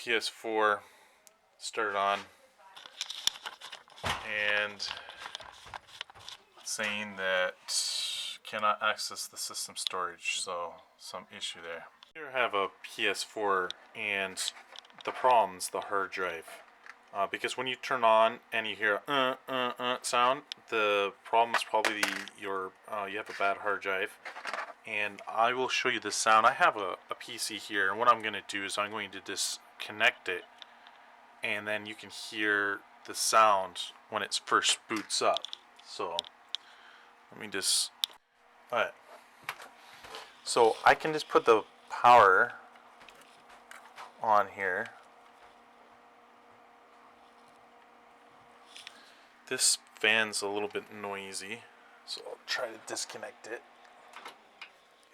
ps4 started on and saying that cannot access the system storage, so some issue there. Here I have a ps4 and the problem's the hard drive. Because when you turn on and you hear sound, the problem is probably you have a bad hard drive. And I will show you the sound. I have a PC here, and what I'm going to do is I'm going to disconnect it, and then you can hear the sound when it first boots up. So let me just, alright. So I can just put the power on here. This fan's a little bit noisy, so I'll try to disconnect it.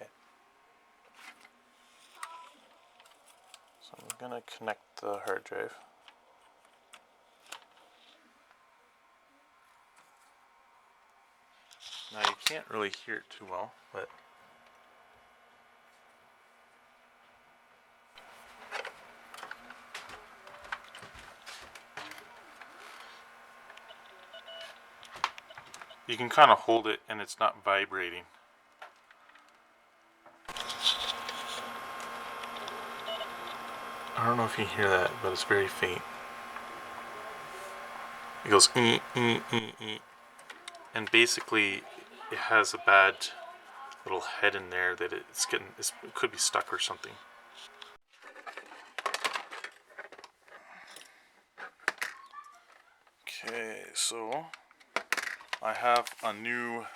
Okay. So I'm gonna connect the hard drive. Now you can't really hear it too well, but you can kind of hold it and it's not vibrating. I don't know if you hear that, but it's very faint. It goes and basically it has a bad little head in there that it could be stuck or something. Okay, so I have a new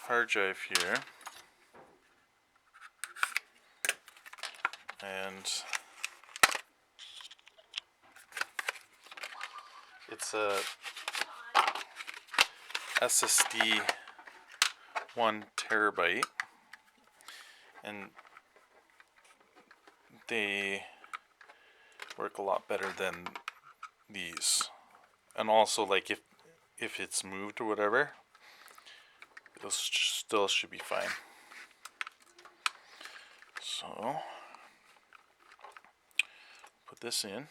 hard drive here, and it's a SSD 1 terabyte, and they work a lot better than these. And also, like, if it's moved or whatever, it still should be fine. So put this in.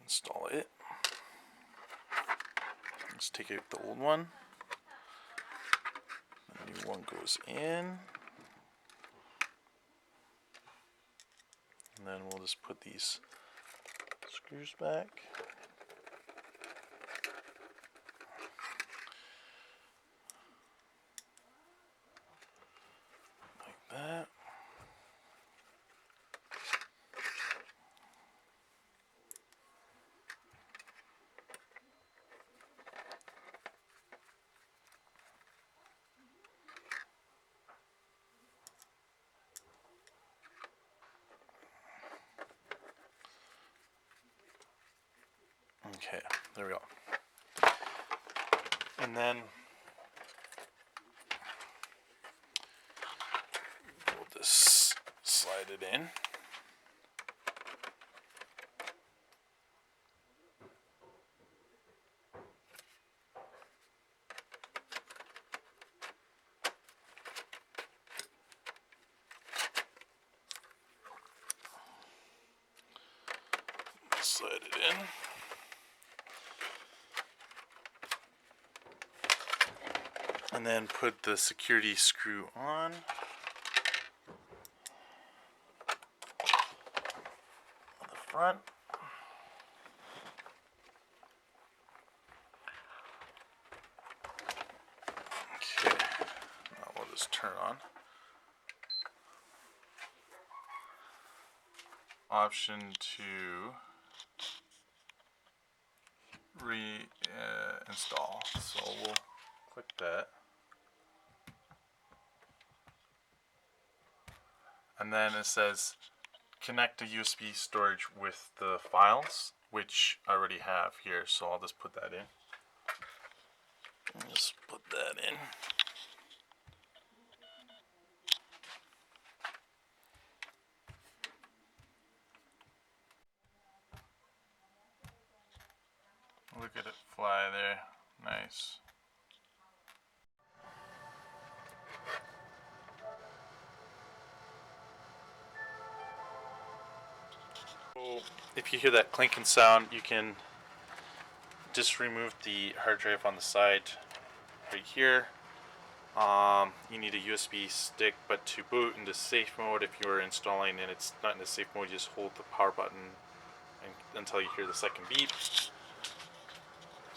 Install it. Let's take out the old one. The new one goes in. And then we'll just put these screws back. Like that. Okay, there we go. And then we'll just slide it in. Slide it in. And then put the security screw on. On the front. Okay, now we'll just turn on. Option to reinstall. So we'll click that. And then it says connect to USB storage with the files, which I already have here, so I'll just put that in. Just put that in. Look at it fly there. Nice. So if you hear that clinking sound, you can just remove the hard drive on the side right here. You need a USB stick, but to boot into safe mode, if you're installing and it's not in the safe mode, you just hold the power button until you hear the second beep.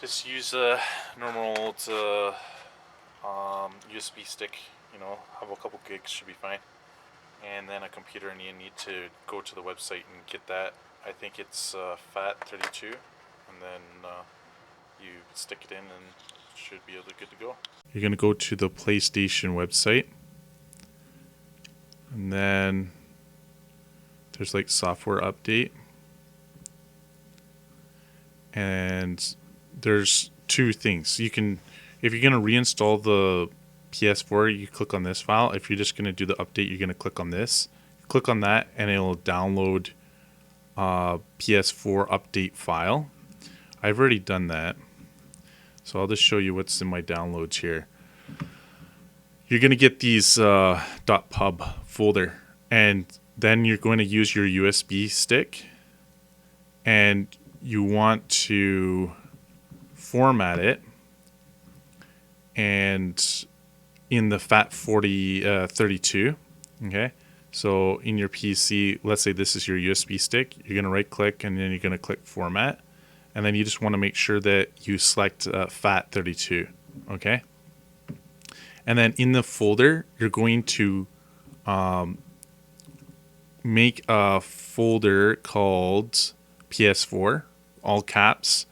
Just use a normal old USB stick, you know, have a couple gigs should be fine. And then a computer, and you need to go to the website and get that. I think it's FAT32, and then you stick it in and should be able to good to go. You're going to go to the PlayStation website, and then there's like software update, and there's two things. You can, if you're going to reinstall the PS4, you click on this file. If you're just going to do the update, you're going to click on this. Click on that and it'll download PS4 update file. I've already done that, so I'll just show you what's in my downloads here. You're going to get these .pub folder, and then you're going to use your USB stick, and you want to format it, and in the FAT32, okay? So in your PC, let's say this is your USB stick, you're going to right click and then you're going to click format, and then you just want to make sure that you select FAT32, okay? And then in the folder, you're going to make a folder called PS4, all caps,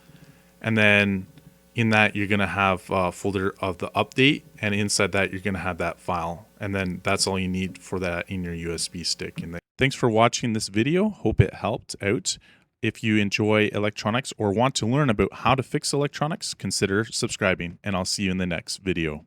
and then in that you're going to have a folder of the update, and inside that you're going to have that file, and then that's all you need for that in your USB stick. And thanks for watching this video. Hope it helped out. If you enjoy electronics or want to learn about how to fix electronics, consider subscribing, and I'll see you in the next video.